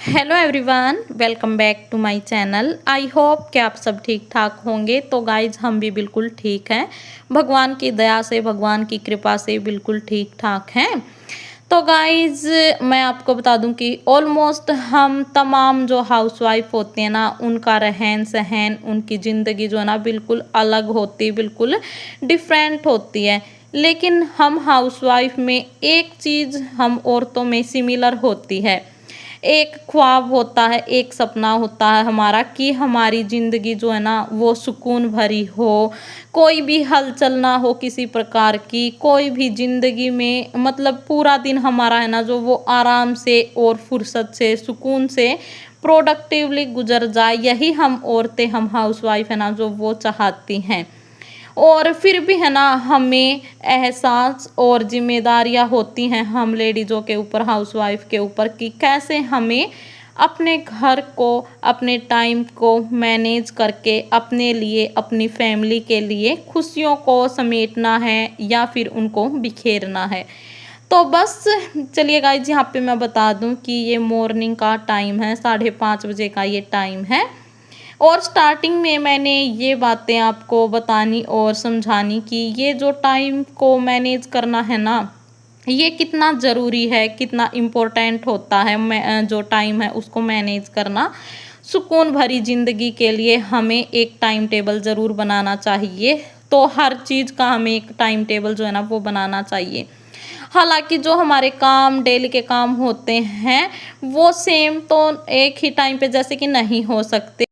Hello everyone, welcome back to my channel. I hope कि आप सब ठीक ठाक होंगे। तो गाइज हम भी बिल्कुल ठीक हैं, भगवान की दया से, भगवान की कृपा से बिल्कुल ठीक ठाक हैं। तो गाइज मैं आपको बता दूं कि ऑलमोस्ट हम तमाम जो हाउसवाइफ होते हैं ना, उनका रहन सहन, उनकी ज़िंदगी जो है ना बिल्कुल अलग होती, बिल्कुल डिफरेंट होती है। लेकिन हम हाउसवाइफ में एक चीज़ हम औरतों में सिमिलर होती है। एक ख्वाब होता है, एक सपना होता है हमारा कि हमारी ज़िंदगी जो है ना वो सुकून भरी हो, कोई भी हलचल ना हो किसी प्रकार की, कोई भी ज़िंदगी में मतलब पूरा दिन हमारा है ना जो वो आराम से और फुर्सत से, सुकून से, प्रोडक्टिवली गुजर जाए। यही हम औरतें, हम हाउसवाइफ है ना जो वो चाहती हैं। और फिर भी है ना हमें एहसास और जिम्मेदारियां होती हैं हम लेडीज़ों के ऊपर, हाउसवाइफ के ऊपर, कि कैसे हमें अपने घर को, अपने टाइम को मैनेज करके अपने लिए, अपनी फैमिली के लिए खुशियों को समेटना है या फिर उनको बिखेरना है। तो बस चलिए गाइस, यहाँ पे मैं बता दूं कि ये मॉर्निंग का टाइम है, 5:30 बजे का ये टाइम है। और स्टार्टिंग में मैंने ये बातें आपको बतानी और समझानी कि ये जो टाइम को मैनेज करना है ना, ये कितना ज़रूरी है, कितना इम्पोर्टेंट होता है। मैं जो टाइम है उसको मैनेज करना, सुकून भरी ज़िंदगी के लिए हमें एक टाइम टेबल ज़रूर बनाना चाहिए। तो हर चीज़ का हमें एक टाइम टेबल जो है ना वो बनाना चाहिए। हालांकि जो हमारे काम, डेली के काम होते हैं, वो सेम तो एक ही टाइम पे जैसे कि नहीं हो सकते।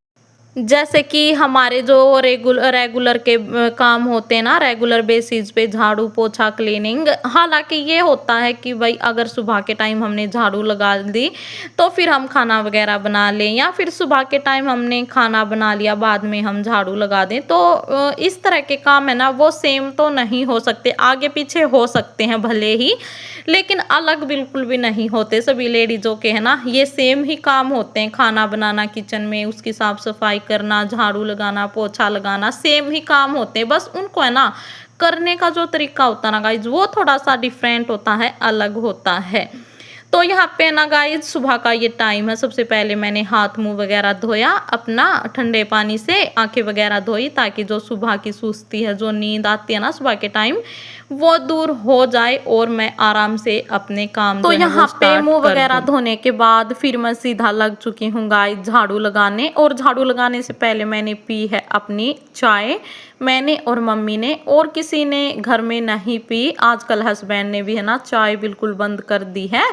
जैसे कि हमारे जो रेगुलर के काम होते हैं ना, रेगुलर बेसिस पे झाड़ू पोछा क्लीनिंग। हालांकि ये होता है कि भाई अगर सुबह के टाइम हमने झाड़ू लगा दी तो फिर हम खाना वगैरह बना लें, या फिर सुबह के टाइम हमने खाना बना लिया बाद में हम झाड़ू लगा दें। तो इस तरह के काम है ना वो सेम तो नहीं हो सकते, आगे पीछे हो सकते हैं भले ही, लेकिन अलग बिल्कुल भी नहीं होते। सभी लेडीज़ों के है ना ये सेम ही काम होते हैं, खाना बनाना, किचन में उसकी साफ सफाई करना, झाड़ू लगाना, पोछा लगाना, सेम ही काम होते हैं। बस उनको है ना करने का जो तरीका होता है ना गाइज, वो थोड़ा सा डिफरेंट होता है, अलग होता है। तो यहाँ पे ना गाइज सुबह का ये टाइम है। सबसे पहले मैंने हाथ मुंह वगैरह धोया अपना, ठंडे पानी से आंखें वगैरह धोई, ताकि जो सुबह की सुस्ती है, जो नींद आती है ना सुबह के टाइम, वो दूर हो जाए और मैं आराम से अपने काम तो यहाँ पे मुंह वगैरह धोने के बाद फिर मैं सीधा लग चुकी हूँ गाइस झाड़ू लगाने। और झाड़ू लगाने से पहले मैंने पी है अपनी चाय, मैंने और मम्मी ने, और किसी ने घर में नहीं पी। आजकल हस्बैंड ने भी है ना चाय बिल्कुल बंद कर दी है,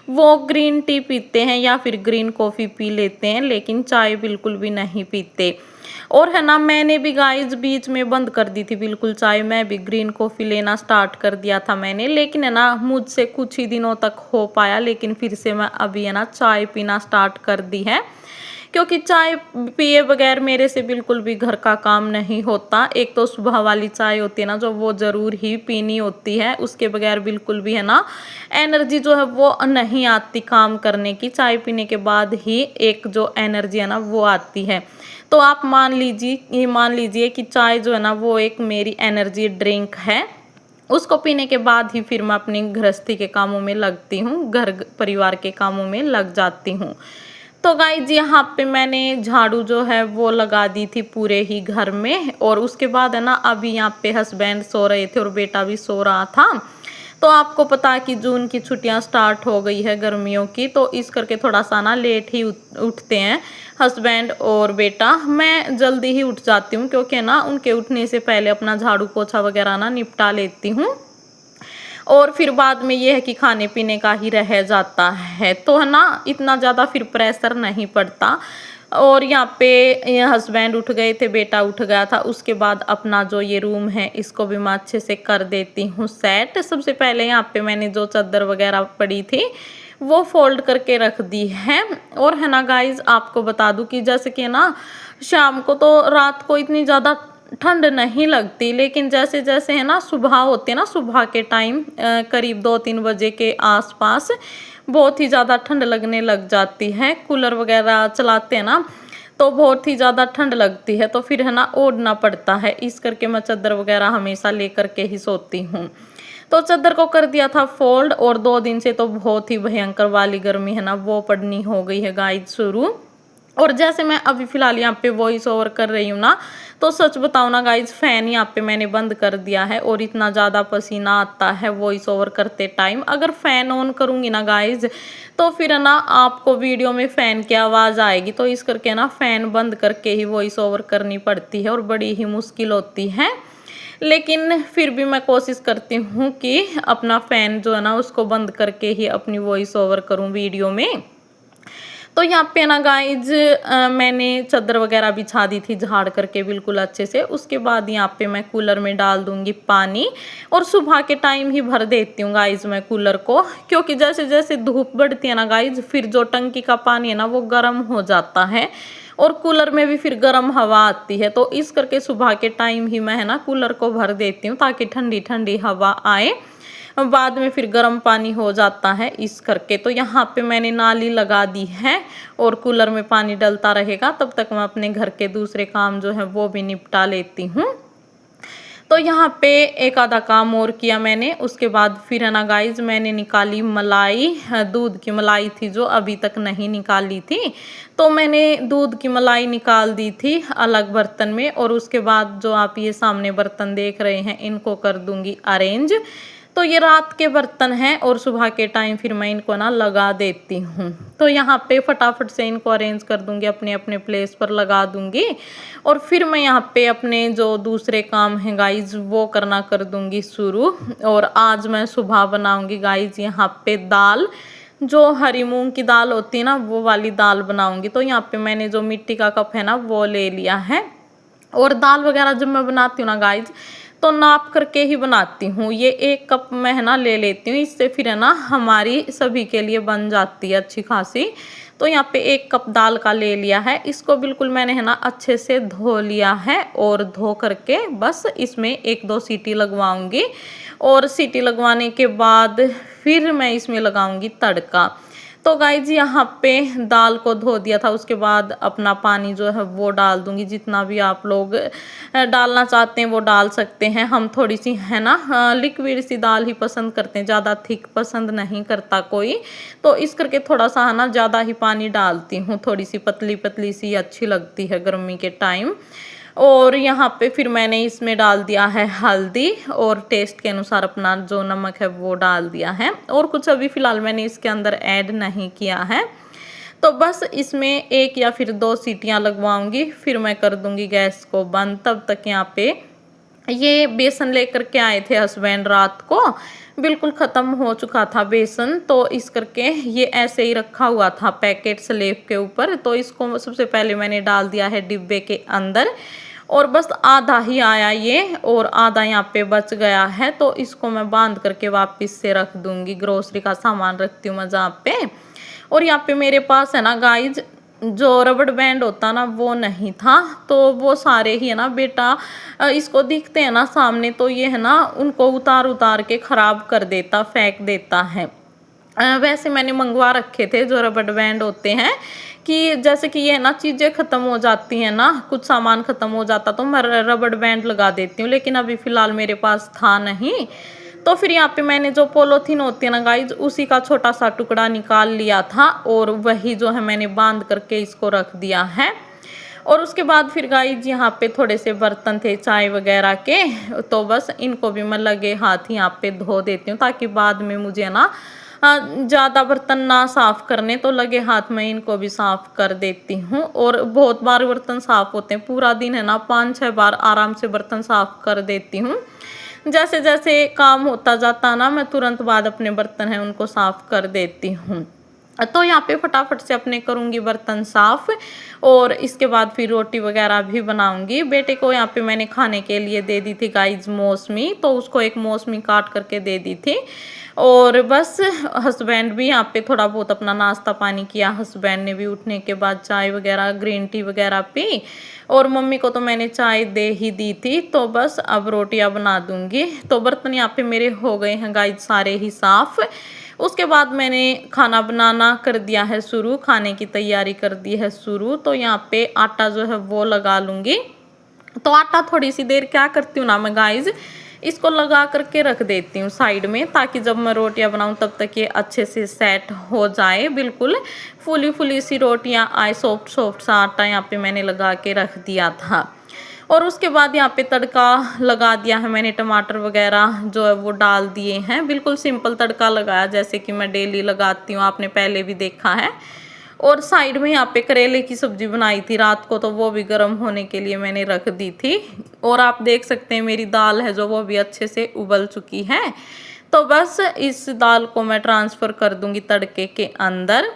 वो ग्रीन टी पीते हैं या फिर ग्रीन कॉफ़ी पी लेते हैं, लेकिन चाय बिल्कुल भी नहीं पीते। और है ना मैंने भी गाइस बीच में बंद कर दी थी बिल्कुल चाय, मैं भी ग्रीन कॉफ़ी लेना स्टार्ट कर दिया था मैंने, लेकिन है ना मुझसे कुछ ही दिनों तक हो पाया, लेकिन फिर से मैं अभी है ना चाय पीना स्टार्ट कर दी है। क्योंकि चाय पिए बगैर मेरे से बिल्कुल भी घर का काम नहीं होता। एक तो सुबह वाली चाय होती है ना जो वो ज़रूर ही पीनी होती है, उसके बगैर बिल्कुल भी है ना एनर्जी जो है वो नहीं आती काम करने की। चाय पीने के बाद ही एक जो एनर्जी है ना वो आती है। तो आप मान लीजिए कि चाय जो है ना वो एक मेरी एनर्जी ड्रिंक है। उसको पीने के बाद ही फिर मैं अपनी गृहस्थी के कामों में लगती हूँ, घर परिवार के कामों में लग जाती हूँ। तो गाइज यहाँ पे मैंने झाड़ू जो है वो लगा दी थी पूरे ही घर में। और उसके बाद है ना अभी यहाँ पे हस्बैंड सो रहे थे और बेटा भी सो रहा था। तो आपको पता है कि जून की छुट्टियां स्टार्ट हो गई है गर्मियों की, तो इस करके थोड़ा सा ना लेट ही उठते हैं हस्बैंड और बेटा। मैं जल्दी ही उठ जाती हूँ क्योंकि ना उनके उठने से पहले अपना झाड़ू पोछा वगैरह ना निपटा लेती हूँ, और फिर बाद में ये है कि खाने पीने का ही रह जाता है, तो है ना इतना ज़्यादा फिर प्रेशर नहीं पड़ता। और यहाँ पे हस्बैंड उठ गए थे, बेटा उठ गया था। उसके बाद अपना जो ये रूम है इसको भी मैं अच्छे से कर देती हूँ सेट। सबसे पहले यहाँ पे मैंने जो चादर वगैरह पड़ी थी वो फोल्ड करके रख दी है। और है ना गाइज आपको बता दूँ कि जैसे कि ना शाम को तो, रात को इतनी ज़्यादा ठंड नहीं लगती, लेकिन जैसे जैसे है ना सुबह होती है ना, सुबह के टाइम करीब 2-3 बजे के आसपास बहुत ही ज़्यादा ठंड लगने लग जाती है। कूलर वगैरह चलाते हैं ना तो बहुत ही ज़्यादा ठंड लगती है, तो फिर है ना ओढ़ना पड़ता है। इस करके मैं चादर वगैरह हमेशा लेकर के ही सोती हूँ। तो चादर को कर दिया था फोल्ड, और 2 दिन से तो बहुत ही भयंकर वाली गर्मी है ना वो पड़नी हो गई है गाइज शुरू। और जैसे मैं अभी फिलहाल यहाँ पे वॉइस ओवर कर रही हूँ ना, तो सच बताओ ना गाइज, फैन यहाँ पे मैंने बंद कर दिया है और इतना ज़्यादा पसीना आता है वॉइस ओवर करते टाइम। अगर फ़ैन ऑन करूँगी ना गाइज तो फिर ना आपको वीडियो में फ़ैन की आवाज़ आएगी, तो इस करके ना फ़ैन बंद करके ही वॉइस ओवर करनी पड़ती है और बड़ी ही मुश्किल होती है। लेकिन फिर भी मैं कोशिश करती हूँ कि अपना फ़ैन जो है ना उसको बंद करके ही अपनी वॉइस ओवर करूँ वीडियो में। तो यहाँ पे ना गाइज मैंने चादर वगैरह बिछा दी थी झाड़ करके बिल्कुल अच्छे से। उसके बाद यहाँ पे मैं कूलर में डाल दूंगी पानी, और सुबह के टाइम ही भर देती हूँ गाइज मैं कूलर को, क्योंकि जैसे जैसे धूप बढ़ती है ना गाइज फिर जो टंकी का पानी है ना वो गर्म हो जाता है और कूलर में भी फिर गर्म हवा आती है। तो इस करके सुबह के टाइम ही मैं है ना कूलर को भर देती हूँ ताकि ठंडी ठंडी हवा आए, बाद में फिर गर्म पानी हो जाता है इस करके। तो यहाँ पे मैंने नाली लगा दी है और कूलर में पानी डलता रहेगा, तब तक मैं अपने घर के दूसरे काम जो है वो भी निपटा लेती हूँ। तो यहाँ पे एक आधा काम और किया मैंने। उसके बाद फिर है ना गाइज मैंने निकाली मलाई, दूध की मलाई थी जो अभी तक नहीं निकाली थी, तो मैंने दूध की मलाई निकाल दी थी अलग बर्तन में। और उसके बाद जो आप ये सामने बर्तन देख रहे हैं इनको कर दूंगी अरेंज। तो ये रात के बर्तन हैं और सुबह के टाइम फिर मैं इनको ना लगा देती हूँ। तो यहाँ पे फटाफट से इनको अरेंज कर दूंगी, अपने अपने प्लेस पर लगा दूंगी, और फिर मैं यहाँ पे अपने जो दूसरे काम हैं गाइज वो करना कर दूंगी शुरू। और आज मैं सुबह बनाऊंगी गाइज यहाँ पे दाल, जो हरी मूंग की दाल होती है ना वो वाली दाल बनाऊंगी। तो यहाँ पे मैंने जो मिट्टी का कप है ना वो ले लिया है, और दाल वगैरह जब मैं बनाती हूँ ना गाइज तो नाप करके ही बनाती हूँ। ये 1 कप मैं है ना ले लेती हूँ, इससे फिर है ना हमारी सभी के लिए बन जाती है अच्छी खासी। तो यहाँ पे 1 कप दाल का ले लिया है, इसको बिल्कुल मैंने है ना अच्छे से धो लिया है, और धो करके बस इसमें 1-2 सीटी लगवाऊंगी, और सीटी लगवाने के बाद फिर मैं इसमें लगाऊंगी तड़का। तो गाइज यहाँ पे दाल को धो दिया था, उसके बाद अपना पानी जो है वो डाल दूंगी, जितना भी आप लोग डालना चाहते हैं वो डाल सकते हैं। हम थोड़ी सी है ना लिक्विड सी दाल ही पसंद करते हैं, ज़्यादा थिक पसंद नहीं करता कोई, तो इस करके थोड़ा सा है ना ज़्यादा ही पानी डालती हूँ, थोड़ी सी पतली पतली सी अच्छी लगती है गर्मी के टाइम। और यहाँ पे फिर मैंने इसमें डाल दिया है हल्दी, और टेस्ट के अनुसार अपना जो नमक है वो डाल दिया है, और कुछ अभी फ़िलहाल मैंने इसके अंदर ऐड नहीं किया है। तो बस इसमें 1 या फिर 2 सीटियाँ लगवाऊंगी, फिर मैं कर दूंगी गैस को बंद। तब तक यहाँ पे ये बेसन लेकर के आए थे हस्बैंड रात को, बिल्कुल ख़त्म हो चुका था बेसन, तो इस करके ये ऐसे ही रखा हुआ था पैकेट स्लेब के ऊपर। तो इसको सबसे पहले मैंने डाल दिया है डिब्बे के अंदर, और बस आधा ही आया ये, और आधा यहाँ पे बच गया है। तो इसको मैं बांध करके वापस से रख दूंगी, ग्रोसरी का सामान रखती हूँ मैं जहाँ पे। और यहाँ पे मेरे पास है ना गाइज जो रबड़ बैंड होता ना वो नहीं था, तो वो सारे ही है ना बेटा इसको दिखते हैं ना सामने, तो ये है ना उनको उतार उतार के ख़राब कर देता, फेंक देता है। वैसे मैंने मंगवा रखे थे जो रबड़ बैंड होते हैं, कि जैसे कि ये ना चीज़ें ख़त्म हो जाती हैं ना, कुछ सामान ख़त्म हो जाता तो मैं रबड़ बैंड लगा देती हूँ, लेकिन अभी फ़िलहाल मेरे पास था नहीं। तो फिर यहाँ पे मैंने जो पॉलीथीन होती है ना गाइज उसी का छोटा सा टुकड़ा निकाल लिया था, और वही जो है मैंने बांध करके इसको रख दिया है। और उसके बाद फिर गाइज यहाँ पे थोड़े से बर्तन थे चाय वगैरह के, तो बस इनको भी मैं लगे हाथ यहाँ पे धो देती हूँ, ताकि बाद में मुझे ना ज़्यादा बर्तन ना साफ़ करने, तो लगे हाथ में इनको भी साफ़ कर देती हूँ। और बहुत बार बर्तन साफ़ होते हैं, पूरा दिन है ना 5-6 बार आराम से बर्तन साफ़ कर देती हूँ। जैसे जैसे काम होता जाता ना मैं तुरंत बाद अपने बर्तन हैं उनको साफ़ कर देती हूँ। तो यहाँ पे फटाफट से अपने करूँगी बर्तन साफ़, और इसके बाद फिर रोटी वगैरह भी बनाऊँगी। बेटे को यहाँ पे मैंने खाने के लिए दे दी थी गाइज मौसमी, तो उसको एक मौसमी काट करके दे दी थी। और बस हस्बैंड भी यहाँ पे थोड़ा बहुत अपना नाश्ता पानी किया, हस्बैंड ने भी उठने के बाद चाय वगैरह ग्रीन टी वगैरह पी, और मम्मी को तो मैंने चाय दे ही दी थी। तो बस अब रोटियां बना दूंगी। तो बर्तन यहाँ पे मेरे हो गए हैं गाइज सारे ही साफ़। उसके बाद मैंने खाना बनाना कर दिया है शुरू, खाने की तैयारी कर दी है शुरू। तो यहाँ पे आटा जो है वो लगा लूँगी। तो आटा थोड़ी सी देर क्या करती हूँ ना मैं गाइज, इसको लगा करके रख देती हूँ साइड में, ताकि जब मैं रोटियां बनाऊँ तब तक ये अच्छे से सेट हो जाए। बिल्कुल फुली फुली सी रोटियां आए, सॉफ्ट सॉफ्ट सा आटा यहाँ पे मैंने लगा के रख दिया था। और उसके बाद यहाँ पे तड़का लगा दिया है मैंने, टमाटर वगैरह जो है वो डाल दिए हैं। बिल्कुल सिंपल तड़का लगाया जैसे कि मैं डेली लगाती हूँ, आपने पहले भी देखा है। और साइड में यहाँ पे करेले की सब्जी बनाई थी रात को, तो वो भी गर्म होने के लिए मैंने रख दी थी। और आप देख सकते हैं मेरी दाल है जो वो भी अच्छे से उबल चुकी है। तो बस इस दाल को मैं ट्रांसफ़र कर दूंगी तड़के के अंदर।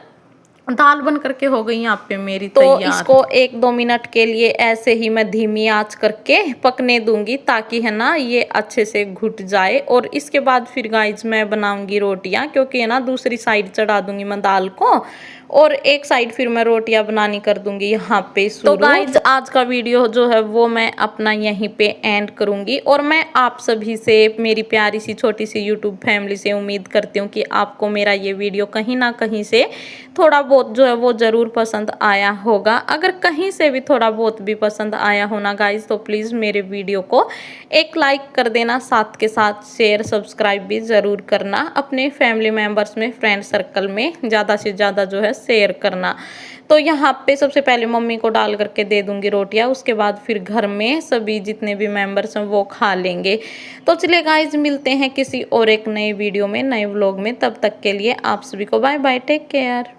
दाल बन करके हो गई यहाँ पे मेरी तैयार। तो इसको 1-2 मिनट के लिए ऐसे ही मैं धीमी आंच करके पकने दूंगी, ताकि है ना ये अच्छे से घुट जाए। और इसके बाद फिर गाइज मैं बनाऊंगी रोटियां, क्योंकि है ना दूसरी साइड चढ़ा दूंगी मैं दाल को, और एक साइड फिर मैं रोटियां बनानी कर दूंगी यहाँ पे शुरू। तो गाइज आज का वीडियो जो है वो मैं अपना यहीं पे एंड करूंगी। और मैं आप सभी से, मेरी प्यारी सी छोटी सी यूट्यूब फैमिली से उम्मीद करती हूँ कि आपको मेरा ये वीडियो कहीं ना कहीं से थोड़ा बहुत जो है वो ज़रूर पसंद आया होगा। अगर कहीं से भी थोड़ा बहुत भी पसंद आया हो ना गाइज, तो प्लीज़ मेरे वीडियो को एक लाइक कर देना, साथ के साथ शेयर सब्सक्राइब भी ज़रूर करना। अपने फैमिली मेम्बर्स में, फ्रेंड सर्कल में ज़्यादा से ज़्यादा जो है शेयर करना। तो यहाँ पे सबसे पहले मम्मी को डाल करके दे दूंगी रोटियां, उसके बाद फिर घर में सभी जितने भी मेंबर्स हैं वो खा लेंगे। तो चलिए गाइज मिलते हैं किसी और एक नए वीडियो में, नए व्लॉग में। तब तक के लिए आप सभी को बाय बाय, टेक केयर।